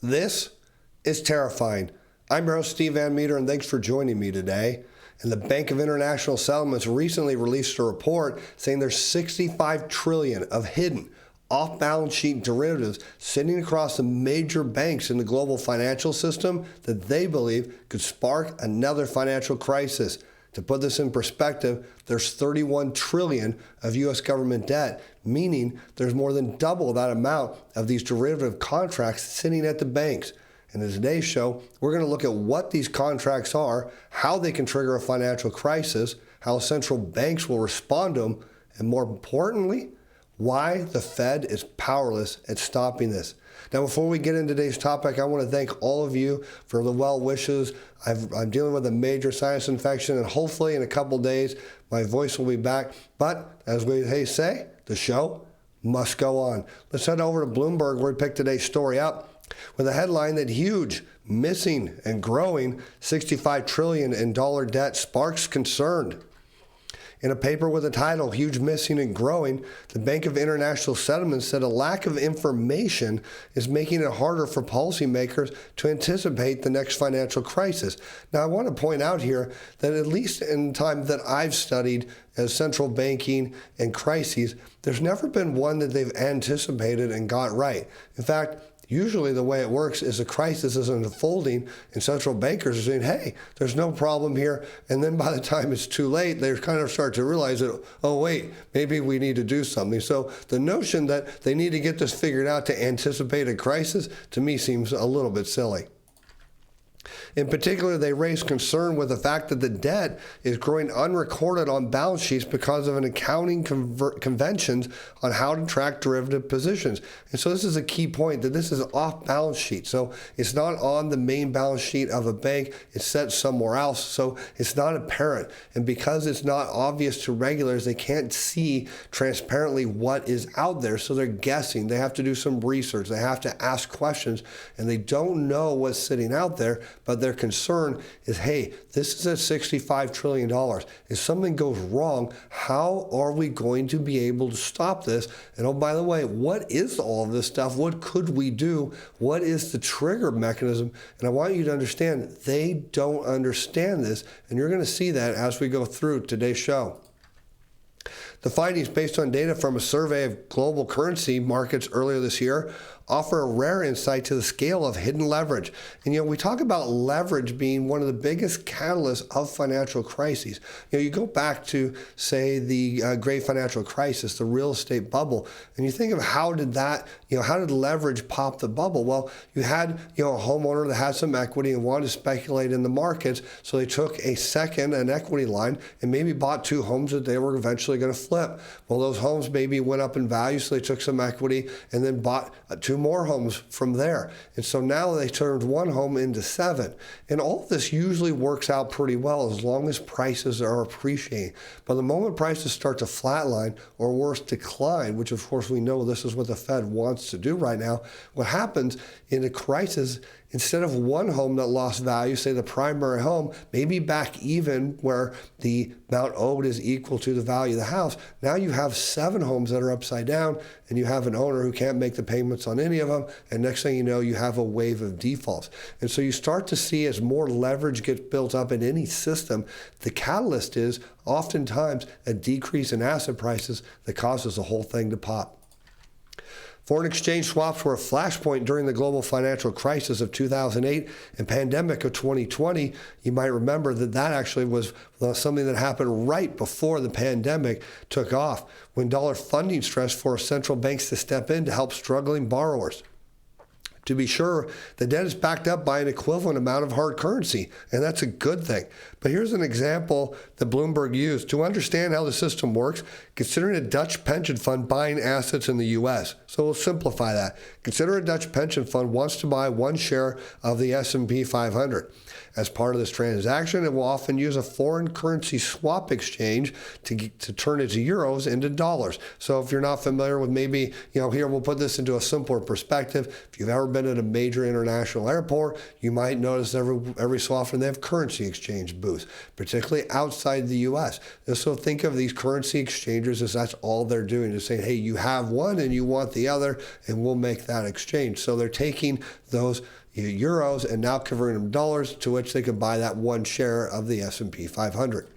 This is terrifying. I'm your host, Steve Van Metre, and thanks for joining me today. And the Bank of International Settlements recently released a report saying there's $65 trillion of hidden off-balance sheet derivatives sitting across the major banks in the global financial system that they believe could spark another financial crisis. To put this in perspective, there's $31 trillion of U.S. government debt, meaning there's more than double that amount of these derivative contracts sitting at the banks. And in today's show, we're going to look at what these contracts are, how they can trigger a financial crisis, how central banks will respond to them, and more importantly, why the Fed is powerless at stopping this. Now, before we get into today's topic, I want to thank all of you for the well wishes. I'm dealing with a major sinus infection, and hopefully in a couple days, my voice will be back. But as we say, the show must go on. Let's head over to Bloomberg, where we picked today's story up with a headline that huge, missing, and growing $65 trillion in dollar debt sparks concern. In a paper with the title, Huge Missing and Growing, the Bank of International Settlements said a lack of information is making it harder for policymakers to anticipate the next financial crisis. Now, I want to point out here that at least in time that I've studied as central banking and crises, there's never been one that they've anticipated and got right. In fact, usually the way it works is a crisis is unfolding and central bankers are saying, hey, there's no problem here. And then by the time it's too late, they kind of start to realize that, oh, wait, maybe we need to do something. So the notion that they need to get this figured out to anticipate a crisis, to me, seems a little bit silly. In particular, they raised concern with the fact that the debt is growing unrecorded on balance sheets because of an accounting conventions on how to track derivative positions. And so this is a key point, that this is off balance sheet. So it's not on the main balance sheet of a bank, it's set somewhere else. So it's not apparent. And because it's not obvious to regulators, they can't see transparently what is out there. So they're guessing. They have to do some research. They have to ask questions, and they don't know what's sitting out there. But their concern is, hey, this is at $65 trillion. If something goes wrong, how are we going to be able to stop this? And oh, by the way, what is all of this stuff? What could we do? What is the trigger mechanism? And I want you to understand, they don't understand this. And you're going to see that as we go through today's show. The findings, based on data from a survey of global currency markets earlier this year, offer a rare insight to the scale of hidden leverage. And, we talk about leverage being one of the biggest catalysts of financial crises. You go back to, say, the great financial crisis, the real estate bubble, and you think of how did leverage pop the bubble? Well, you had, a homeowner that had some equity and wanted to speculate in the markets, so they took an equity line, and maybe bought two homes that they were eventually going to flip. Well, those homes maybe went up in value, so they took some equity and then bought two more homes from there. And so now they turned one home into seven. And all of this usually works out pretty well as long as prices are appreciating. But the moment prices start to flatline or worse, decline, which of course we know this is what the Fed wants to do right now, what happens in a crisis, instead of one home that lost value, say the primary home, maybe back even where the amount owed is equal to the value of the house, now you have seven homes that are upside down, and you have an owner who can't make the payments on any of them, and next thing you know, you have a wave of defaults. And so you start to see, as more leverage gets built up in any system, the catalyst is oftentimes a decrease in asset prices that causes the whole thing to pop. Foreign exchange swaps were a flashpoint during the global financial crisis of 2008 and pandemic of 2020. You might remember that actually was something that happened right before the pandemic took off, when dollar funding stress forced central banks to step in to help struggling borrowers. To be sure, the debt is backed up by an equivalent amount of hard currency, and that's a good thing. But here's an example that Bloomberg used. To understand how the system works, consider a Dutch pension fund buying assets in the U.S. So we'll simplify that. Consider a Dutch pension fund wants to buy one share of the S&P 500. As part of this transaction, it will often use a foreign currency swap exchange to turn its euros into dollars. So if you're not familiar with, maybe, here we'll put this into a simpler perspective. If you've ever been at a major international airport, you might notice every so often they have currency exchange booths, particularly outside the U.S. And so think of these currency exchanges exchangers is that's all they're doing, is saying, hey, you have one and you want the other, and we'll make that exchange. So they're taking those euros and now converting them to dollars, to which they can buy that one share of the S&P 500.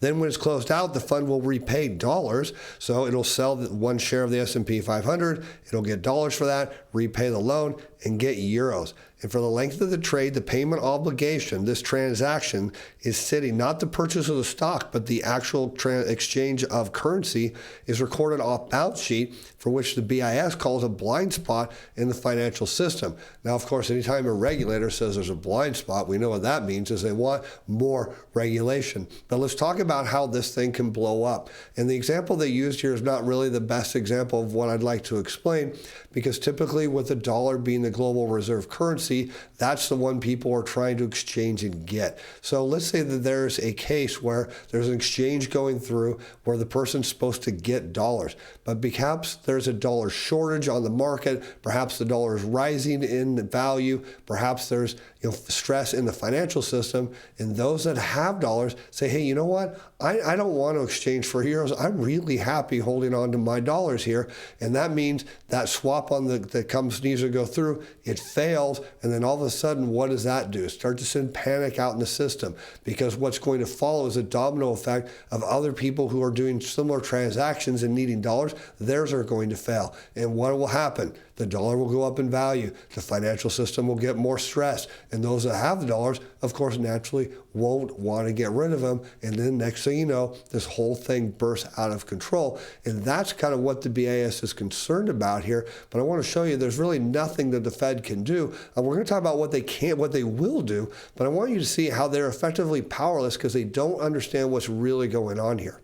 Then when it's closed out, the fund will repay dollars. So it'll sell one share of the S&P 500. It'll get dollars for that, repay the loan, and get euros. And for the length of the trade, the payment obligation, this transaction is sitting, not the purchase of the stock, but the actual exchange of currency is recorded off balance sheet, for which the BIS calls a blind spot in the financial system. Now, of course, anytime a regulator says there's a blind spot, we know what that means, is they want more regulation. But let's talk about how this thing can blow up. And the example they used here is not really the best example of what I'd like to explain, because typically with the dollar being the global reserve currency, that's the one people are trying to exchange and get. So let's say that there's a case where there's an exchange going through where the person's supposed to get dollars, but perhaps there's a dollar shortage on the market, perhaps the dollar is rising in value, perhaps there's stress in the financial system, and those that have dollars say, hey, you know what? I don't want to exchange for euros. I'm really happy holding on to my dollars here. And that means that swap on that needs to go through, it fails. And then all of a sudden, what does that do? Start to send panic out in the system, because what's going to follow is a domino effect of other people who are doing similar transactions and needing dollars. Theirs are going to fail. And what will happen? The dollar will go up in value. The financial system will get more stressed. And those that have the dollars, of course, naturally won't want to get rid of them. And then next thing you know, this whole thing bursts out of control. And that's kind of what the BIS is concerned about here. But I want to show you there's really nothing that the Fed can do. And we're going to talk about what they will do. But I want you to see how they're effectively powerless because they don't understand what's really going on here.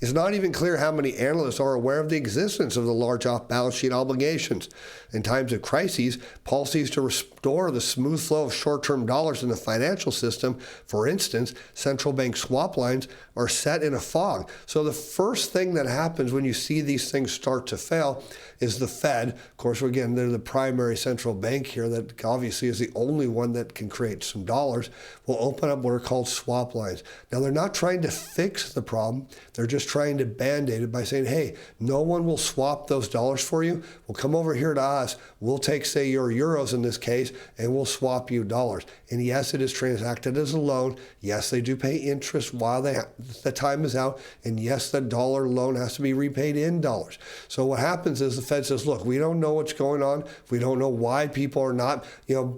It's not even clear how many analysts are aware of the existence of the large off-balance sheet obligations. In times of crises, policies to restore the smooth flow of short-term dollars in the financial system, for instance, central bank swap lines, are set in a fog. So the first thing that happens when you see these things start to fail is the Fed. Of course, again, they're the primary central bank here that obviously is the only one that can create some dollars, will open up what are called swap lines. Now, they're not trying to fix the problem. They're just trying to band-aid it by saying, hey, no one will swap those dollars for you. Well, come over here to us. We'll take, say, your euros in this case, and we'll swap you dollars. And yes, it is transacted as a loan. Yes, they do pay interest while the time is out. And yes, the dollar loan has to be repaid in dollars. So what happens is the Fed says, look, we don't know what's going on. We don't know why people are not,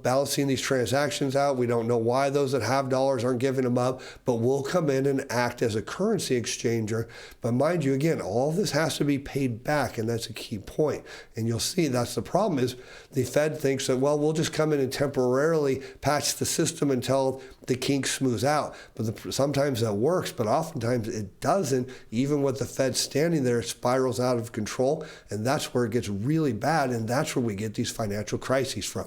balancing these transactions out. We don't know why those that have dollars aren't giving them up, but we'll come in and act as a currency exchanger. But mind you, again, all of this has to be paid back, and that's a key point. And you'll see that's the problem is the Fed thinks that, well, we'll just come in and temporarily patch the system until the kinks smooths out. But sometimes that works, but oftentimes it doesn't. Even with the Fed standing there, it spirals out of control, and that's where it gets really bad, and that's where we get these financial crises from.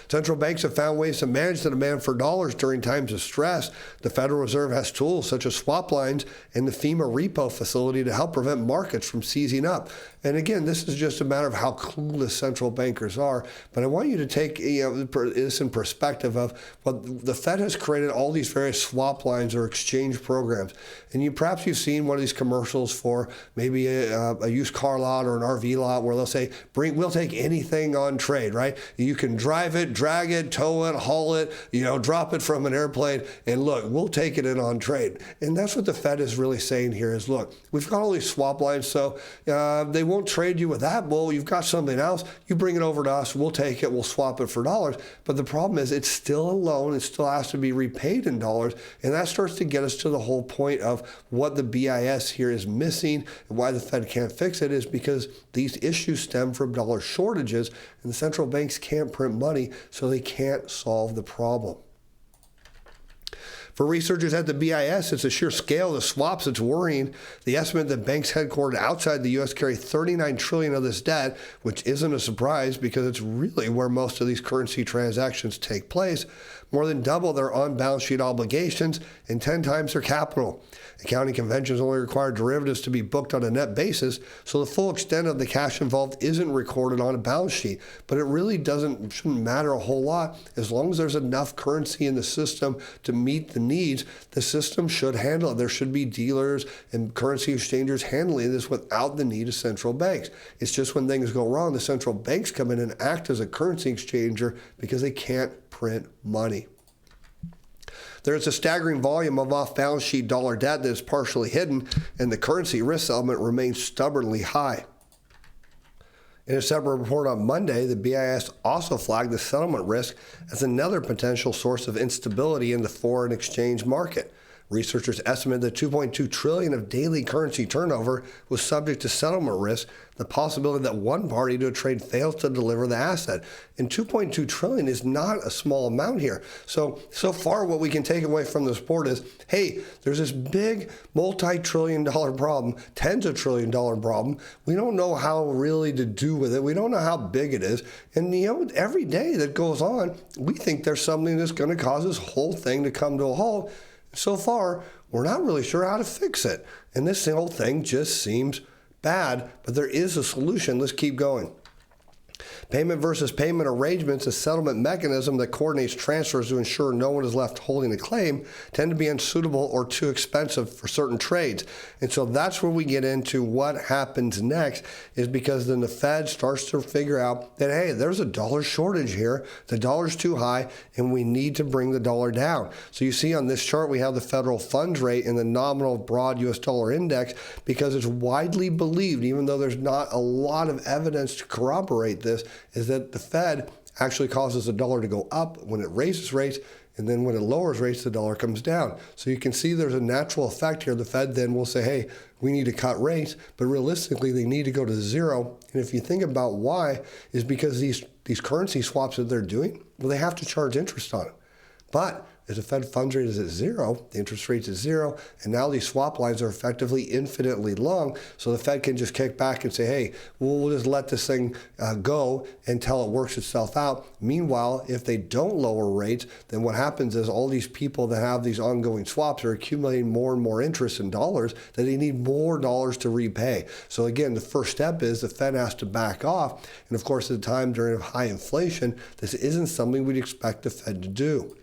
Central banks have found ways to manage the demand for dollars during times of stress. The Federal Reserve has tools such as swap lines and the FEMA repo facility to help prevent markets from seizing up. And again, this is just a matter of how clueless central bankers are. But I want you to take this in perspective of what the Fed has created all these various swap lines or exchange programs. And perhaps you've seen one of these commercials for maybe a used car lot or an RV lot where they'll say, we'll take anything on trade, right? You can drive it, drag it, tow it, haul it, drop it from an airplane, and look, we'll take it in on trade. And that's what the Fed is really saying here is, look, we've got all these swap lines, so they won't trade you with that. Well, you've got something else. You bring it over to us. We'll take it. We'll swap it for dollars. But the problem is it's still a loan. It still has to be repaid in dollars. And that starts to get us to the whole point of what the BIS here is missing and why the Fed can't fix it is because these issues stem from dollar shortages and the central banks can't print money, so they can't solve the problem. For researchers at the BIS, it's the sheer scale of the swaps that's worrying. The estimate that banks headquartered outside the U.S. carry $39 trillion of this debt, which isn't a surprise because it's really where most of these currency transactions take place. more than double their on-balance sheet obligations and 10 times their capital. Accounting conventions only require derivatives to be booked on a net basis, so the full extent of the cash involved isn't recorded on a balance sheet. But it really shouldn't matter a whole lot. As long as there's enough currency in the system to meet the needs, the system should handle it. There should be dealers and currency exchangers handling this without the need of central banks. It's just when things go wrong, the central banks come in and act as a currency exchanger because they can't print money. There's a staggering volume of off-balance sheet dollar debt that is partially hidden, and the currency risk element remains stubbornly high. In a separate report on Monday, the BIS also flagged the settlement risk as another potential source of instability in the foreign exchange market. Researchers estimate that $2.2 trillion of daily currency turnover was subject to settlement risk, the possibility that one party to a trade fails to deliver the asset. And $2.2 trillion is not a small amount here. So far what we can take away from this report is, hey, there's this big multi-trillion dollar problem, tens of trillion dollar problem. We don't know how really to do with it. We don't know how big it is. And every day that goes on, we think there's something that's going to cause this whole thing to come to a halt. So far, we're not really sure how to fix it. And this whole thing just seems bad, but there is a solution. Let's keep going. Payment versus payment arrangements, a settlement mechanism that coordinates transfers to ensure no one is left holding a claim, tend to be unsuitable or too expensive for certain trades. And so that's where we get into what happens next, is because then the Fed starts to figure out that, hey, there's a dollar shortage here. The dollar's too high, and we need to bring the dollar down. So you see on this chart, we have the federal funds rate and the nominal broad U.S. dollar index, because it's widely believed, even though there's not a lot of evidence to corroborate this, is that the Fed actually causes the dollar to go up when it raises rates, and then when it lowers rates, the dollar comes down. So you can see there's a natural effect here. The Fed then will say, hey, we need to cut rates, but realistically, they need to go to zero. And if you think about why, is because these currency swaps that they're doing, well, they have to charge interest on them. But if the Fed funds rate is at zero, the interest rate's at zero, and now these swap lines are effectively infinitely long, so the Fed can just kick back and say, hey, we'll just let this thing go until it works itself out. Meanwhile, if they don't lower rates, then what happens is all these people that have these ongoing swaps are accumulating more and more interest in dollars that they need more dollars to repay. So again, the first step is the Fed has to back off. And of course, at a time during high inflation, this isn't something we'd expect the Fed to do.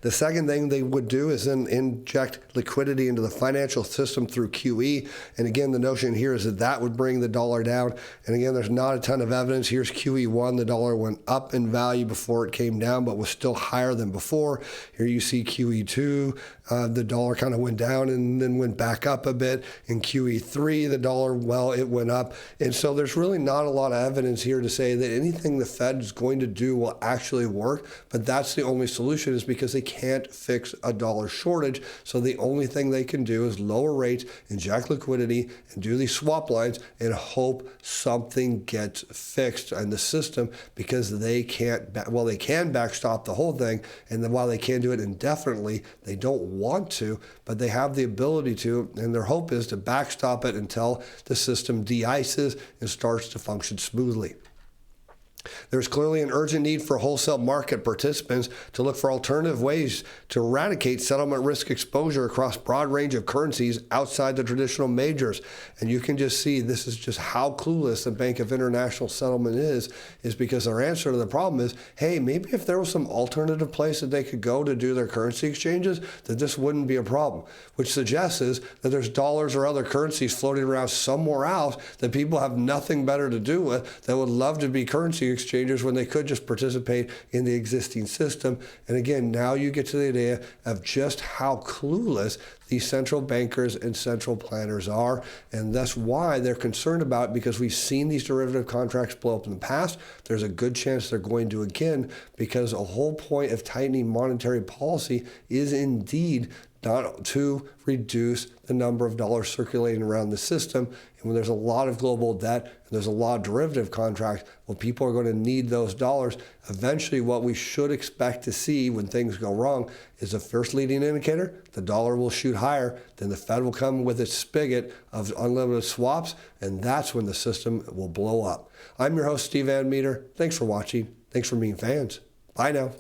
The second thing they would do is then inject liquidity into the financial system through QE. And again, the notion here is that that would bring the dollar down. And again, there's not a ton of evidence. Here's QE1. The dollar went up in value before it came down, but was still higher than before. Here you see QE2. The dollar kind of went down and then went back up a bit. In QE3, the dollar, well, it went up. And so there's really not a lot of evidence here to say that anything the Fed is going to do will actually work. But that's the only solution, is because they can't fix a dollar shortage. So the only thing they can do is lower rates, inject liquidity, and do these swap lines and hope something gets fixed in the system, because they can't, they can backstop the whole thing. And then while they can do it indefinitely, they don't want to, but they have the ability to, and their hope is to backstop it until the system de-ices and starts to function smoothly. There's clearly an urgent need for wholesale market participants to look for alternative ways to eradicate settlement risk exposure across a broad range of currencies outside the traditional majors. And you can just see this is just how clueless the Bank of International Settlement is because their answer to the problem is, hey, maybe if there was some alternative place that they could go to do their currency exchanges, that this wouldn't be a problem, which suggests is that there's dollars or other currencies floating around somewhere else that people have nothing better to do with, that would love to be currency exchangers when they could just participate in the existing system. And again, now you get to the idea of just how clueless these central bankers and central planners are, and that's why they're concerned about it, because we've seen these derivative contracts blow up in the past. There's a good chance they're going to again, because a whole point of tightening monetary policy is indeed not to reduce the number of dollars circulating around the system. And when there's a lot of global debt and there's a lot of derivative contracts, well, people are going to need those dollars. Eventually, what we should expect to see when things go wrong is the first leading indicator: the dollar will shoot higher, then the Fed will come with its spigot of unlimited swaps, and that's when the system will blow up. I'm your host, Steve Van Metre. Thanks for watching. Thanks for being fans. Bye now.